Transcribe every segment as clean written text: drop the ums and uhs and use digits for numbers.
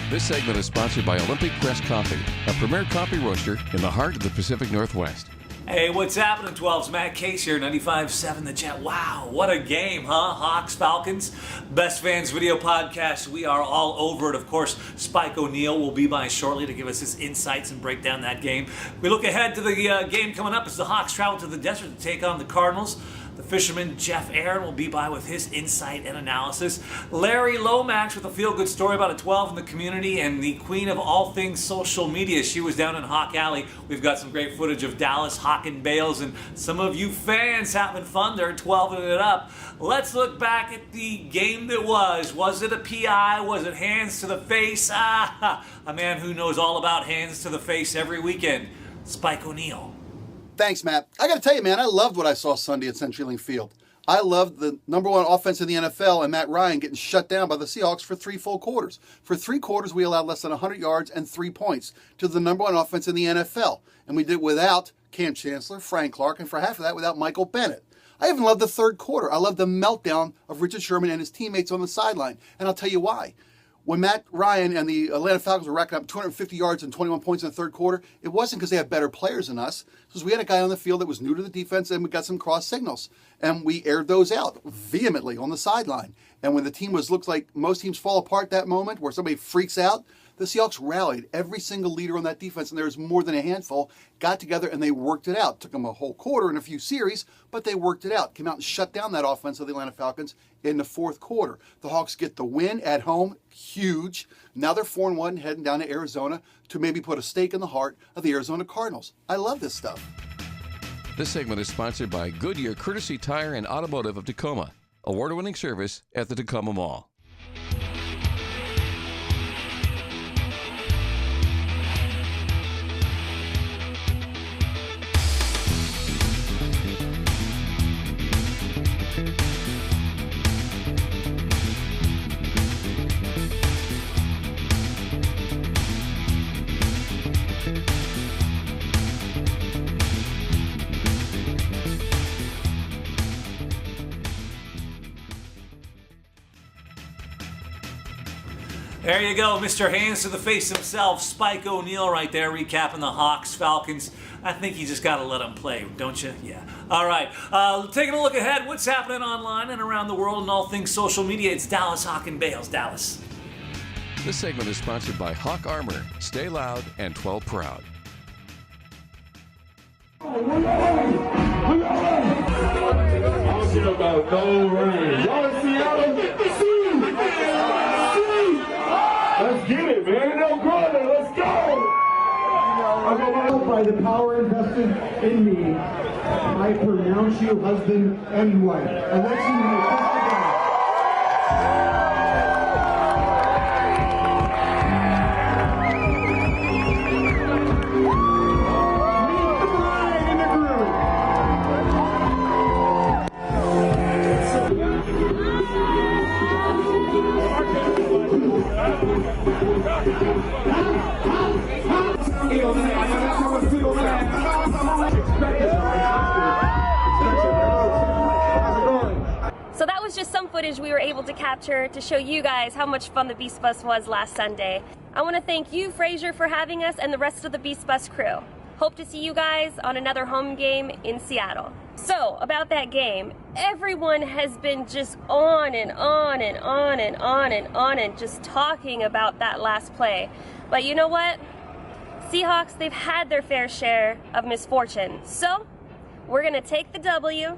This segment is sponsored by Olympic Press Coffee, a premier coffee roaster in the heart of the Pacific Northwest. Hey, what's happening, 12's Matt Case here, 95.7 The Jet. Wow, what a game, huh? Hawks, Falcons, Best Fans Video Podcast. We are all over it. Of course, Spike O'Neill will be by shortly to give us his insights and break down that game. We look ahead to the game coming up as the Hawks travel to the desert to take on the Cardinals. The fisherman Jeff Aaron will be by with his insight and analysis. Larry Lomax with a feel-good story about a 12 in the community, and the queen of all things social media. She was down in Hawk Alley. We've got some great footage of Dallas, Hawk, and Bales, and some of you fans having fun there, 12ing it up. Let's look back at the game that was. Was it a PI? Was it hands to the face? A man who knows all about hands to the face every weekend. Spike O'Neill. Thanks, Matt. I got to tell you, man, I loved what I saw Sunday at CenturyLink Field. I loved the number one offense in the NFL and Matt Ryan getting shut down by the Seahawks for 3 full quarters. For 3 quarters, we allowed less than 100 yards and 3 points to the number one offense in the NFL. And we did without Cam Chancellor, Frank Clark, and for half of that, without Michael Bennett. I even loved the third quarter. I loved the meltdown of Richard Sherman and his teammates on the sideline. And I'll tell you why. When Matt Ryan and the Atlanta Falcons were racking up 250 yards and 21 points in the third quarter, it wasn't because they had better players than us. It was we had a guy on the field that was new to the defense, and we got some cross signals. And we aired those out vehemently on the sideline. And when the team looked like most teams fall apart that moment, where somebody freaks out, the Seahawks rallied. Every single leader on that defense, and there was more than a handful, got together and they worked it out. Took them a whole quarter and a few series, but they worked it out. Came out and shut down that offense of the Atlanta Falcons in the fourth quarter. The Hawks get the win at home, huge. Now they're 4-1, heading down to Arizona to maybe put a stake in the heart of the Arizona Cardinals. I love this stuff. This segment is sponsored by Goodyear Courtesy Tire and Automotive of Tacoma, award-winning service at the Tacoma Mall. There you go, Mr. Hands to the Face himself, Spike O'Neill right there, recapping the Hawks, Falcons. I think you just got to let them play, don't you? Yeah. All right, taking a look ahead, what's happening online and around the world and all things social media. It's Dallas, Hawk, and Bales. Dallas. This segment is sponsored by Hawk Armor. Stay loud and 12 proud. Talking about no rain. Y'all in Seattle? Let's get it, man. No brother. Let's go. By the power invested in me, I pronounce you husband and wife. Unless you may testify. Meet the bride and the groom. So that was just some footage we were able to capture to show you guys how much fun the Beast Bus was last Sunday. I want to thank you, Frazier, for having us and the rest of the Beast Bus crew. Hope to see you guys on another home game in Seattle. So, about that game, everyone has been just on and on and on and on and on and just talking about that last play. But you know what? Seahawks, they've had their fair share of misfortune. So, we're going to take the W,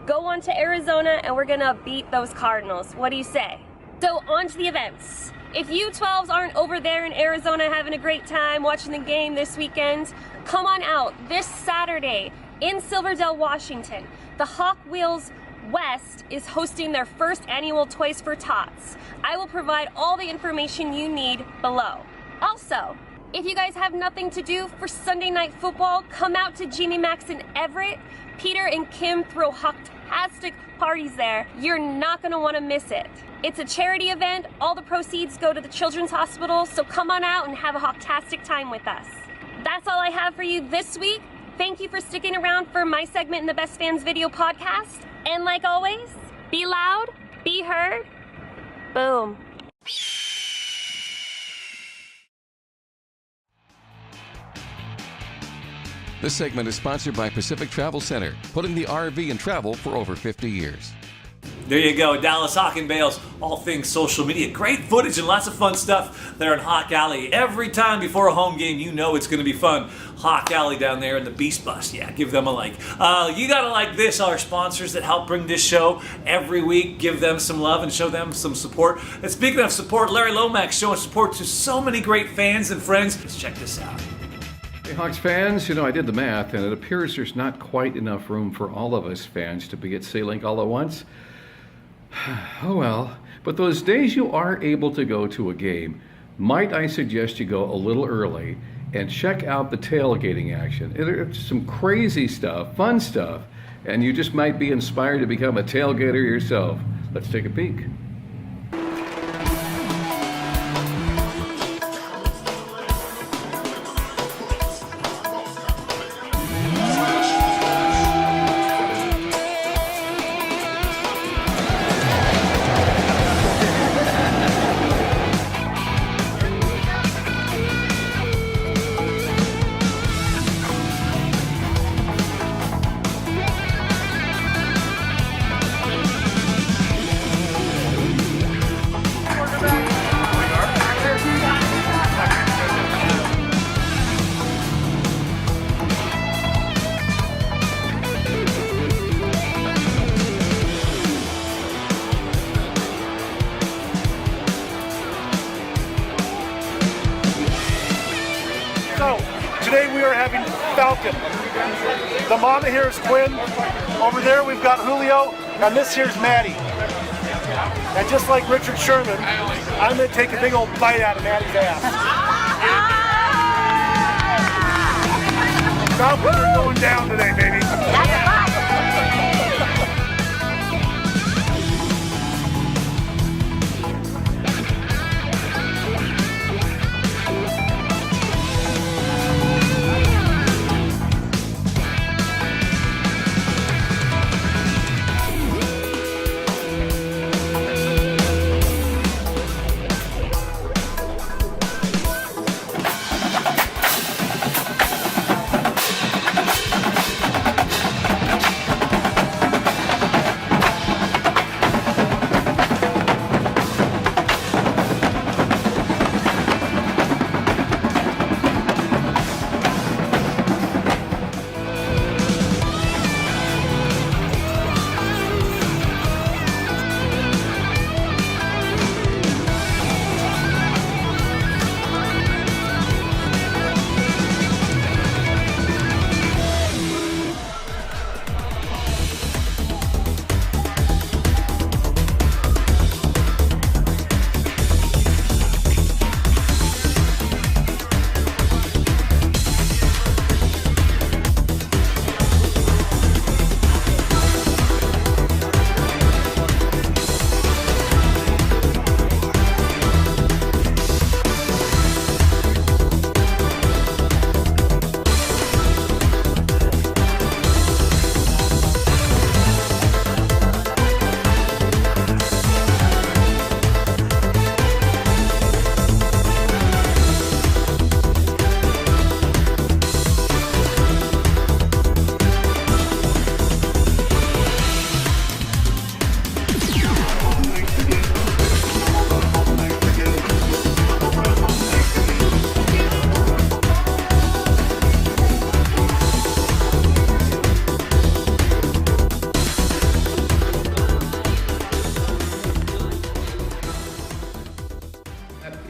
go on to Arizona, and we're going to beat those Cardinals. What do you say? So, on to the events. If you 12s aren't over there in Arizona having a great time watching the game this weekend, come on out this Saturday in Silverdale, Washington. The Hawk Wheels West is hosting their first annual Toys for Tots. I will provide all the information you need below. Also, if you guys have nothing to do for Sunday Night Football, come out to Jimmy Max in Everett. Peter and Kim throw Hawktastic parties there. You're not going to want to miss it. It's a charity event. All the proceeds go to the Children's Hospital, so come on out and have a Hawktastic time with us. That's all I have for you this week. Thank you for sticking around for my segment in the Best Fans Video Podcast. And like always, be loud, be heard, boom. This segment is sponsored by Pacific Travel Center, putting the RV and travel for over 50 years. There you go, Dallas Hawk and Bales, all things social media. Great footage and lots of fun stuff there in Hawk Alley. Every time before a home game, you know it's going to be fun. Hawk Alley down there in the Beast Bus. Yeah, give them a like. You got to like this, our sponsors that help bring this show every week. Give them some love and show them some support. And speaking of support, Larry Lomax showing support to so many great fans and friends. Let's check this out. Hey, Hawks fans, I did the math, and it appears there's not quite enough room for all of us fans to be at SeaLink all at once. Oh well, but those days you are able to go to a game, might I suggest you go a little early and check out the tailgating action. It's some crazy stuff, fun stuff, and you just might be inspired to become a tailgater yourself. Let's take a peek. So, today we are having Falcon. The mama here is Quinn. Over there we've got Julio, and this here's Maddie. And just like Richard Sherman, I'm going to take a big old bite out of Maddie's ass. Falcons are going down today, baby.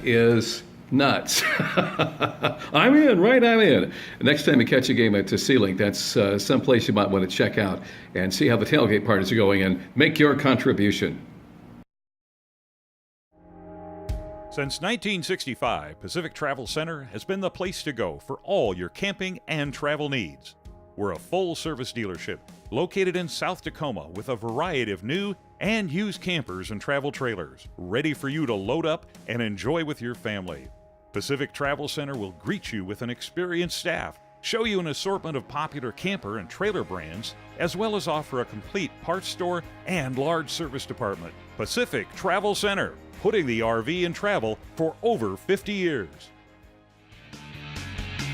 Is nuts. I'm in. Next time you catch a game at SeaLink, that's someplace you might want to check out and see how the tailgate parties are going and make your contribution. Since 1965, Pacific Travel Center has been the place to go for all your camping and travel needs. We're a full-service dealership located in South Tacoma with a variety of new and used campers and travel trailers, ready for you to load up and enjoy with your family. Pacific Travel Center will greet you with an experienced staff, show you an assortment of popular camper and trailer brands, as well as offer a complete parts store and large service department. Pacific Travel Center, putting the RV in travel for over 50 years.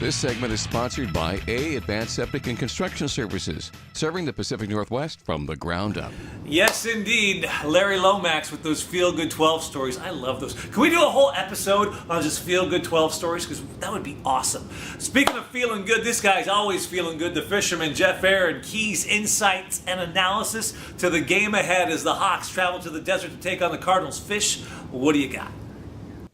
This segment is sponsored by Advanced Septic and Construction Services, serving the Pacific Northwest from the ground up. Yes, indeed. Larry Lomax with those feel-good 12 stories. I love those. Can we do a whole episode on just feel-good 12 stories? Because that would be awesome. Speaking of feeling good, this guy's always feeling good. The fisherman, Jeff Aaron, keys, insights, and analysis to the game ahead as the Hawks travel to the desert to take on the Cardinals. Fish, what do you got?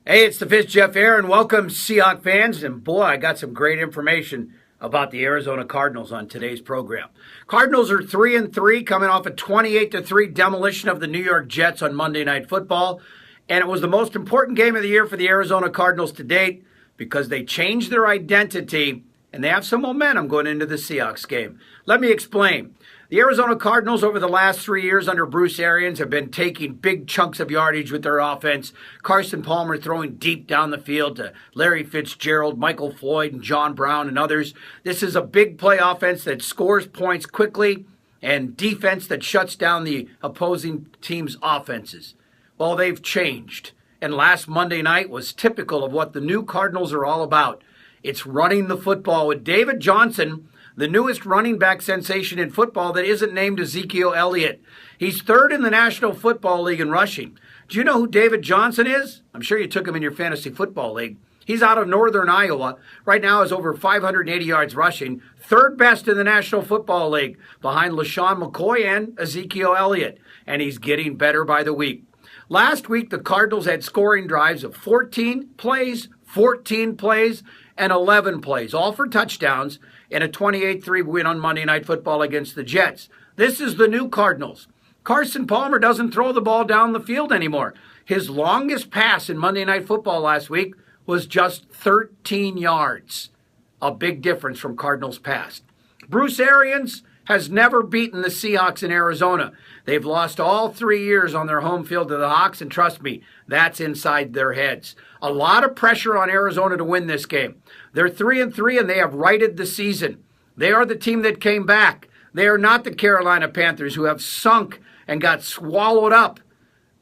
Hey, it's the Fish, Jeff Aaron. Welcome, Seahawks fans. And boy, I got some great information about the Arizona Cardinals on today's program. Cardinals are 3-3, coming off a 28-3 demolition of the New York Jets on Monday Night Football. And it was the most important game of the year for the Arizona Cardinals to date because they changed their identity and they have some momentum going into the Seahawks game. Let me explain. The Arizona Cardinals over the last 3 years under Bruce Arians have been taking big chunks of yardage with their offense. Carson Palmer throwing deep down the field to Larry Fitzgerald, Michael Floyd, and John Brown and others. This is a big play offense that scores points quickly and defense that shuts down the opposing team's offenses. Well, they've changed. And last Monday night was typical of what the new Cardinals are all about. It's running the football with David Johnson, the newest running back sensation in football that isn't named Ezekiel Elliott. He's third in the National Football League in rushing. Do you know who David Johnson is? I'm sure you took him in your fantasy football league. He's out of northern Iowa. Right now has over 580 yards rushing. Third best in the National Football League behind LaShawn McCoy and Ezekiel Elliott. And he's getting better by the week. Last week, the Cardinals had scoring drives of 14 plays, and 11 plays, all for touchdowns, and a 28-3 win on Monday Night Football against the Jets. This is the new Cardinals. Carson Palmer doesn't throw the ball down the field anymore. His longest pass in Monday Night Football last week was just 13 yards. A big difference from Cardinals' past. Bruce Arians has never beaten the Seahawks in Arizona. They've lost all 3 years on their home field to the Hawks, and trust me, that's inside their heads. A lot of pressure on Arizona to win this game. They're 3-3, and they have righted the season. They are the team that came back. They are not the Carolina Panthers who have sunk and got swallowed up.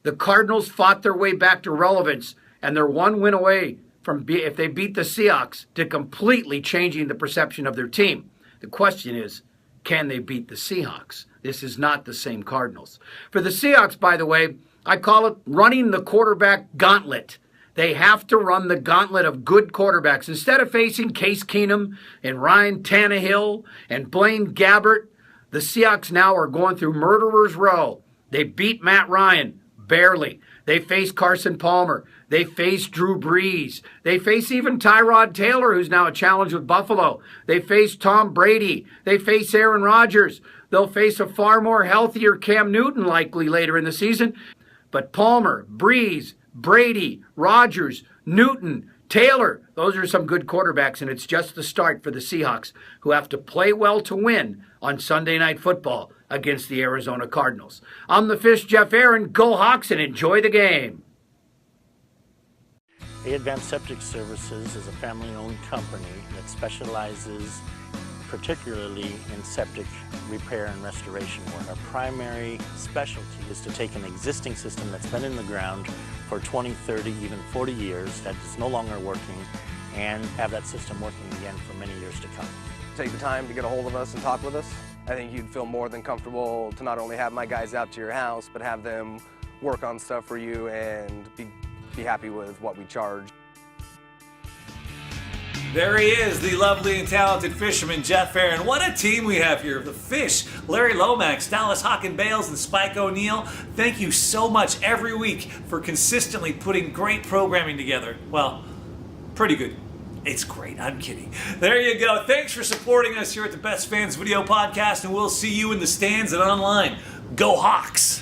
The Cardinals fought their way back to relevance, and they're one win away from, if they beat the Seahawks, to completely changing the perception of their team. The question is, can they beat the Seahawks? This is not the same Cardinals. For the Seahawks, by the way, I call it running the quarterback gauntlet. They have to run the gauntlet of good quarterbacks. Instead of facing Case Keenum and Ryan Tannehill and Blaine Gabbert, the Seahawks now are going through murderer's row. They beat Matt Ryan, barely. They face Carson Palmer. They face Drew Brees. They face even Tyrod Taylor, who's now a challenge with Buffalo. They face Tom Brady. They face Aaron Rodgers. They'll face a far more healthier Cam Newton likely later in the season. But Palmer, Brees, Brady, Rodgers, Newton, Taylor, those are some good quarterbacks, and it's just the start for the Seahawks, who have to play well to win on Sunday Night Football against the Arizona Cardinals. I'm the Fish, Jeff Aaron. Go Hawks and enjoy the game. Advanced Septic Services is a family-owned company that specializes particularly in septic repair and restoration work. Our primary specialty is to take an existing system that's been in the ground for 20, 30, even 40 years that is no longer working and have that system working again for many years to come. Take the time to get a hold of us and talk with us. I think you'd feel more than comfortable to not only have my guys out to your house, but have them work on stuff for you and be happy with what we charge. There he is, the lovely and talented fisherman, Jeff Aaron. What a team we have here. The Fish, Larry Lomax, Dallas Hawkin-Bales, and Spike O'Neill. Thank you so much every week for consistently putting great programming together. Well, pretty good. It's great. I'm kidding. There you go. Thanks for supporting us here at the Best Fans Video Podcast, and we'll see you in the stands and online. Go Hawks!